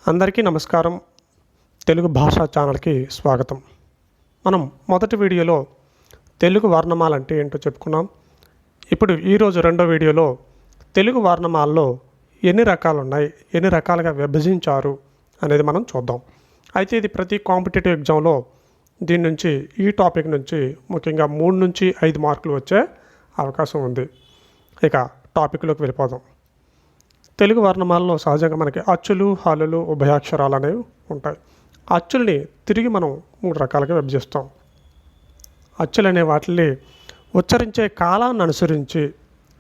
అందరికీ నమస్కారం. తెలుగు భాషా ఛానల్కి స్వాగతం. మనం మొదటి వీడియోలో తెలుగు వర్ణమాల అంటే ఏంటో చెప్పుకున్నాం. ఇప్పుడు ఈరోజు రెండో వీడియోలో తెలుగు వర్ణమాలలో ఎన్ని రకాలు ఉన్నాయి, ఎన్ని రకాలుగా విభజించారు అనేది మనం చూద్దాం. అయితే ఇది ప్రతి కాంపిటేటివ్ ఎగ్జామ్లో దీని నుంచి ఈ టాపిక్ నుంచి ముఖ్యంగా 3 నుంచి 5 మార్కులు వచ్చే అవకాశం ఉంది. ఇక టాపిక్లోకి వెళ్ళిపోదాం. తెలుగు వర్ణమాలలో సహజంగా మనకి అచ్చులు, హల్లులు, ఉభయాక్షరాలు అనేవి ఉంటాయి. అచ్చుల్ని తిరిగి మనం 3 రకాలుగా విభజిస్తాం. అచ్చులు అనే వాటిని ఉచ్చరించే కాలాన్ని అనుసరించి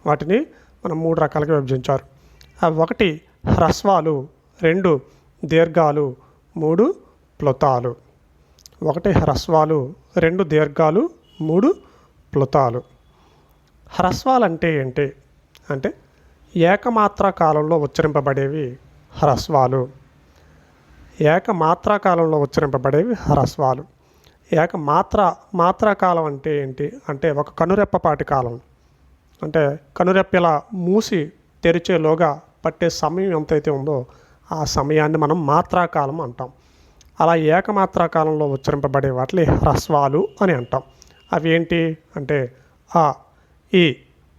వాటిని మనం 3 రకాలుగా విభజించారు. అవి 1 హ్రస్వాలు, 2 దీర్ఘాలు, 3 ప్లుతాలు. 1 హ్రస్వాలు, 2 దీర్ఘాలు, 3 ప్లుతాలు. హ్రస్వాలు అంటే ఏంటి అంటే ఏకమాత్రా కాలంలో ఉచ్చరింపబడేవి హ్రస్వాలు. ఏకమాత్రా కాలంలో ఉచ్చరింపబడేవి హ్రస్వాలు. మాత్రా కాలం అంటే ఏంటి అంటే ఒక కనురెప్పపాటి కాలం. అంటే కనురెప్ప మూసి తెరిచేలోగా పట్టే సమయం ఎంతైతే ఉందో ఆ సమయాన్ని మనం మాత్రాకాలం అంటాం. అలా ఏకమాత్రా కాలంలో ఉచ్చరింపబడే వాటిని హ్రస్వాలు అని అంటాం. అవి ఏంటి అంటే అ, ఇ,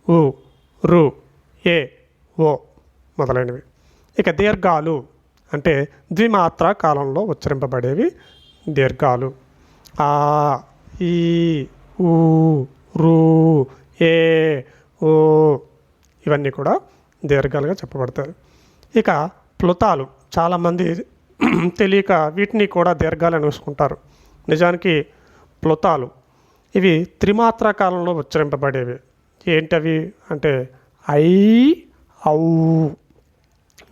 ఉ, రు, ఏ, ఓ మొదలైనవి. ఇక దీర్ఘాలు అంటే ద్విమాత్రా కాలంలో ఉచ్చరింపబడేవి దీర్ఘాలు. ఆ, ఈ, ఊ, రు, ఏ, ఓ ఇవన్నీ కూడా దీర్ఘాలుగా చెప్పబడతాయి. ఇక ప్లుతాలు చాలామంది తెలియక వీటిని కూడా దీర్ఘాలు వేసుకుంటారు. నిజానికి ప్లుతాలు ఇవి త్రిమాత్రా కాలంలో ఉచ్చరింపబడేవి. ఏంటవి అంటే ఐ, ఔ.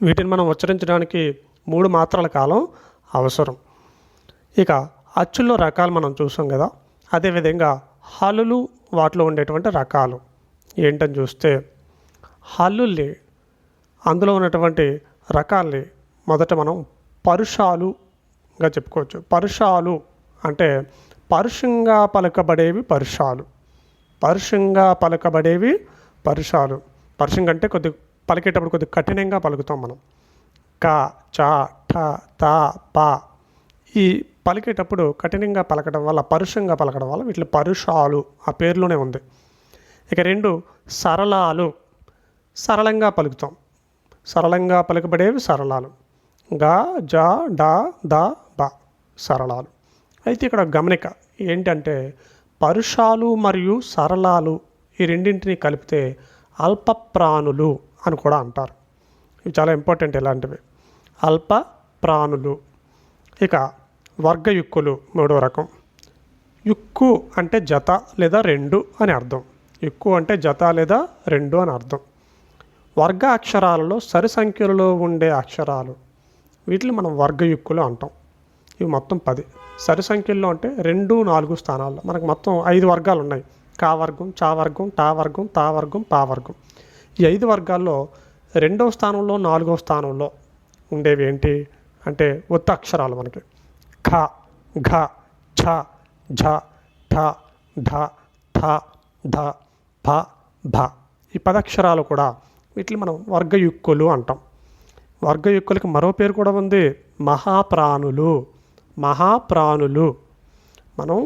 వీటిని మనం ఉచ్చరించడానికి 3 మాత్రల కాలం అవసరం. ఇక అచ్చుల్లో రకాలు మనం చూసాం కదా. అదేవిధంగా హల్లులు వాటిలో ఉండేటువంటి రకాలు ఏంటని చూస్తే హల్లుల్ని అందులో ఉన్నటువంటి రకాల్ని మొదట మనం పరుషాలుగా చెప్పుకోవచ్చు. పరుషాలు అంటే పరుషంగా పలుకబడేవి పరుషాలు. పరుషంగా పలుకబడేవి పరుషాలు. పరుషంగా అంటే కొద్ది పలికేటప్పుడు కొద్ది కఠినంగా పలుకుతాం మనం. క, చ, ఠ, త, ప ఈ పలికేటప్పుడు కఠినంగా పలకడం వల్ల, పరుషంగా పలకడం వల్ల వీటిలో పరుషాలు ఆ పేరులోనే ఉంది. ఇక 2 సరళాలు, సరళంగా పలుకుతాం. సరళంగా పలుకబడేవి సరళాలు. గ, జ, డ, ద, బ సరళాలు. అయితే ఇక్కడ గమనిక ఏంటంటే పరుషాలు మరియు సరళాలు ఈ రెండింటిని కలిపితే అల్ప ప్రాణులు అని కూడా అంటారు. ఇవి చాలా ఇంపార్టెంట్ ఇలాంటివి. అల్ప ప్రాణులు. ఇక వర్గయుక్కులు 3వ రకం. యుక్కు అంటే జత లేదా 2 అని అర్థం. యుక్కు అంటే జత లేదా 2 అని అర్థం. వర్గ అక్షరాలలో సరి సంఖ్యలలో ఉండే అక్షరాలు వీటిని మనం వర్గయుక్కులు అంటాం. ఇవి మొత్తం 10. సరి సంఖ్యల్లో అంటే 2, 4 స్థానాల్లో మనకు మొత్తం 5 వర్గాలు ఉన్నాయి. కా వర్గం, చా వర్గం, టా వర్గం, తా వర్గం, పా వర్గం. ఈ 5 వర్గాల్లో 2వ స్థానంలో 4వ స్థానంలో ఉండేవి ఏంటి అంటే ఒత్తు అక్షరాలు మనకి. ఖ, ఘ, ఛ, ఝ, ఠ, ఢ, థ, ధ, భ, భ ఈ 10 అక్షరాలు కూడా వీటిని మనం వర్గయుక్కులు అంటాం. వర్గయుక్కులకి మరో పేరు కూడా ఉంది, మహాప్రాణులు. మహాప్రాణులు. మనం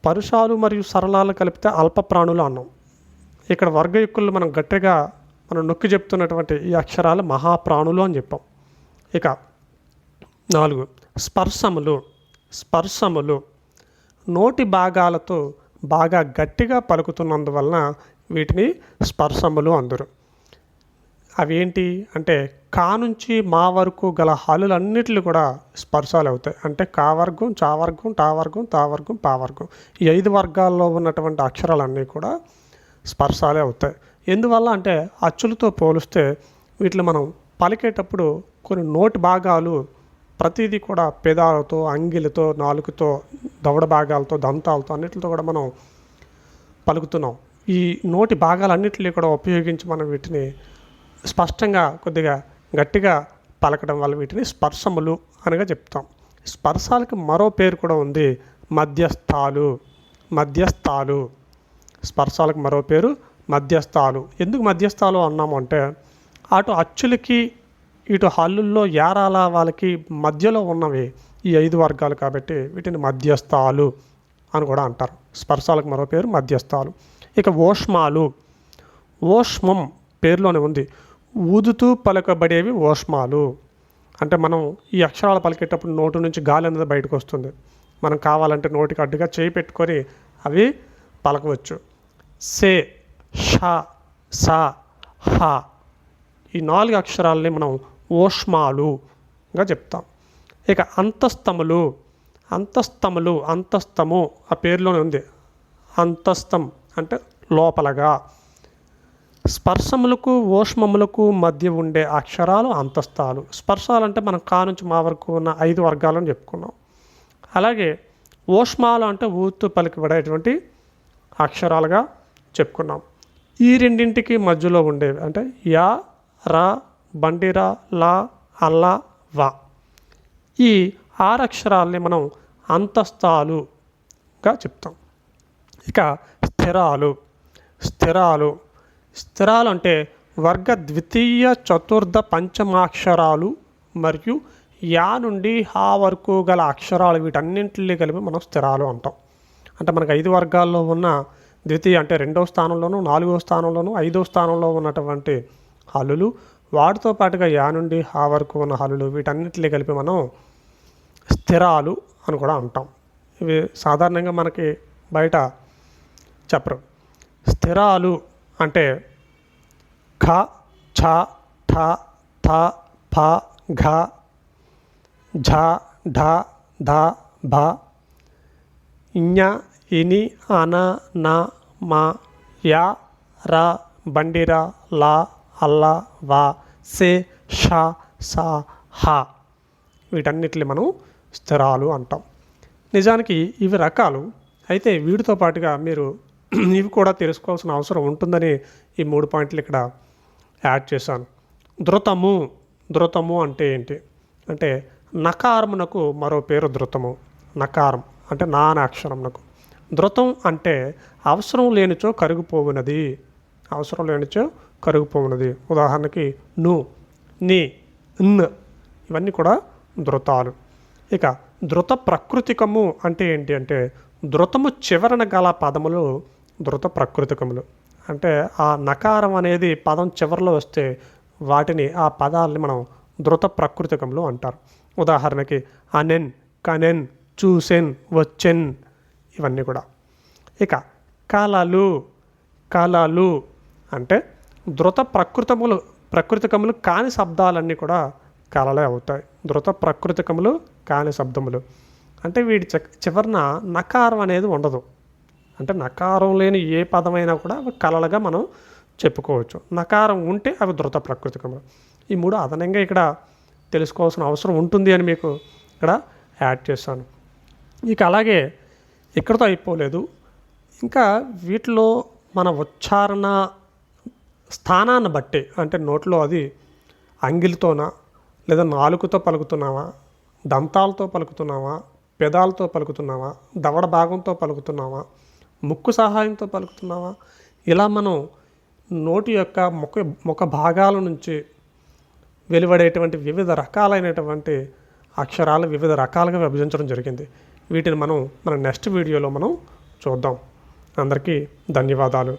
పరుషాలు మరియు సరళాలు కలిపితే అల్ప ప్రాణులు అన్నాం. ఇక్కడ వర్గయుక్కులు మనం గట్టిగా మనం నొక్కి చెప్తున్నటువంటి ఈ అక్షరాలు మహాప్రాణులు అని చెప్పాం. ఇక 4 స్పర్శములు. స్పర్శములు నోటి భాగాలతో బాగా గట్టిగా పలుకుతున్నందువలన వీటిని స్పర్శములు అందరు. అవి ఏంటి అంటే కా నుంచి మా వరకు గల హల్లులన్నిటిని కూడా స్పర్శాలు అవుతాయి. అంటే కా వర్గం, చా వర్గం, టా వర్గం, తా వర్గం, పా వర్గం ఈ 5 వర్గాల్లో ఉన్నటువంటి అక్షరాలన్నీ కూడా స్పర్శాలే అవుతాయి. ఎందువల్ల అంటే అచ్చులతో పోలిస్తే వీటిని మనం పలికేటప్పుడు కొన్ని నోటి భాగాలు ప్రతిదీ కూడా పెదాలతో, అంగిలతో, నాలుకతో, దవడ భాగాలతో, దంతాలతో అన్నిటితో కూడా మనం పలుకుతున్నాం. ఈ నోటి భాగాలన్నింటినీ కూడా ఉపయోగించి మనం వీటిని స్పష్టంగా కొద్దిగా గట్టిగా పలకడం వల్ల వీటిని స్పర్శములు అనగా చెప్తాం. స్పర్శాలకు మరో పేరు కూడా ఉంది, మధ్యస్థాలు. మధ్యస్థాలు స్పర్శాలకు మరో పేరు మధ్యస్థాలు. ఎందుకు మధ్యస్థాలు అన్నాము అంటే అటు అచ్చులకి ఇటు హల్లుల్లో యారాల వాళ్ళకి మధ్యలో ఉన్నవి ఈ 5 వర్గాలు కాబట్టి వీటిని మధ్యస్థాలు అని కూడా అంటారు. స్పర్శాలకు మరో పేరు మధ్యస్థాలు. ఇక ఓష్మాలు. ఓష్మం పేరులోనే ఉంది, ఊదుతూ పలకబడేవి ఓష్మాలు. అంటే మనం ఈ అక్షరాలు పలికేటప్పుడు నోటి నుంచి గాలి అనేది బయటకు వస్తుంది. మనం కావాలంటే నోటికి అడ్డుగా చేయి పెట్టుకొని అవి పలకవచ్చు. సే, ష, స, హ ఈ 4 అక్షరాలని మనం ఓష్మాలుగా చెప్తాం. ఇక అంతస్తములు. అంతస్తము ఆ పేరులోనే ఉంది. అంతస్తం అంటే లోపలగా. స్పర్శములకు ఓష్మములకు మధ్య ఉండే అక్షరాలు అంతస్తాలు. స్పర్శాలు అంటే మనం కా నుంచి మా వరకు ఉన్న 5 వర్గాలను చెప్పుకున్నాం. అలాగే ఓష్మాలు అంటే ఊతూ పలికిబడేటువంటి అక్షరాలుగా చెప్పుకున్నాం. ఈ రెండింటికి మధ్యలో ఉండేవి అంటే యా, రా, బండిరా, లా, అల్లా, వా. ఈ 6 అక్షరాలని మనం అంతస్తాలుగా చెప్తాం. ఇక స్థిరాలు అంటే వర్గ ద్వితీయ చతుర్థ పంచమాక్షరాలు మరియు యా నుండి హా వరకు గల అక్షరాలు వీటన్నింటినీ కలిపి మనం స్థిరాలు అంటాం. అంటే మనకు 5 వర్గాల్లో ఉన్న ద్వితీయ అంటే 2వ స్థానంలోనూ 4వ స్థానంలోనూ 5వ స్థానంలో ఉన్నటువంటి హల్లులు, వాటితో పాటుగా యా నుండి హా వరకు ఉన్న హల్లులు వీటన్నింటినీ కలిపి మనం స్థిరాలు అని కూడా అంటాం. ఇవి సాధారణంగా మనకి బయట చెప్పరు. స్థిరాలు అంటే ఖ, ఛ, ఠ, థ, ఫ, ఘ, ఝ, ఢ, ధ, భ, ఞ, ఇని, అన, న, మ, యా, రా, బండిరా, లా, అల్లా, వా, సే, ష, స, హ వీటన్నిటిని మనం స్థిరాలు అంటాం. నిజానికి ఇవి రకాలు. అయితే వీటితో పాటుగా మీరు ఇవి కూడా తెలుసుకోవాల్సిన అవసరం ఉంటుందని ఈ 3 పాయింట్లు ఇక్కడ యాడ్ చేశాను. ధృతము అంటే ఏంటి అంటే నకారమునకు మరో పేరు ధృతము. నకారం అంటే నా అనే అక్షరమునకు. ధృతం అంటే అవసరం లేనిచో కరుగుపోవునది. ఉదాహరణకి ను, ని, న్ ఇవన్నీ కూడా ధృతాలు. ఇక ధృత ప్రకృతికము అంటే ఏంటి అంటే ధృతము చివరన గల పదములు ధృత ప్రకృతికములు. అంటే ఆ నకారం అనేది పదం చివరిలో వస్తే వాటిని ఆ పదాలని మనం ధృత ప్రకృతికములు అంటారు. ఉదాహరణకి అనెన్, కనెన్, చూసెన్, వచ్చెన్ ఇవన్నీ కూడా. ఇక కళలు అంటే ధృత ప్రకృతికములు కాని శబ్దాలన్నీ కూడా కళలే అవుతాయి. ధృత ప్రకృతికములు కాని శబ్దములు అంటే వీటి చివరన నకారం అనేది ఉండదు. అంటే నకారం లేని ఏ పదమైనా కూడా అవి కళలుగా మనం చెప్పుకోవచ్చు. నకారం ఉంటే అవి ధృత ప్రకృతికములు. ఈ 3 అదనంగా ఇక్కడ తెలుసుకోవాల్సిన అవసరం ఉంటుంది అని మీకు ఇక్కడ యాడ్ చేశాను. ఇక అలాగే ఇక్కడితో అయిపోలేదు. ఇంకా వీటిలో మన ఉచ్చారణ స్థానాన్ని బట్టి అంటే నోట్లో అది అంగిలితోనా లేదా నాలుకతో పలుకుతున్నావా, దంతాలతో పలుకుతున్నావా, పెదాలతో పలుకుతున్నావా, దవడ భాగంతో పలుకుతున్నావా, ముక్కు సహాయంతో పలుకుతున్నావా, ఇలా మనం నోటి యొక్క ముఖ భాగాల నుంచి వెలువడేటువంటి వివిధ రకాలైనటువంటి అక్షరాలు వివిధ రకాలుగా విభజించడం జరిగింది. వీటిని మనం మన నెక్స్ట్ వీడియోలో మనం చూద్దాం. అందరికీ ధన్యవాదాలు.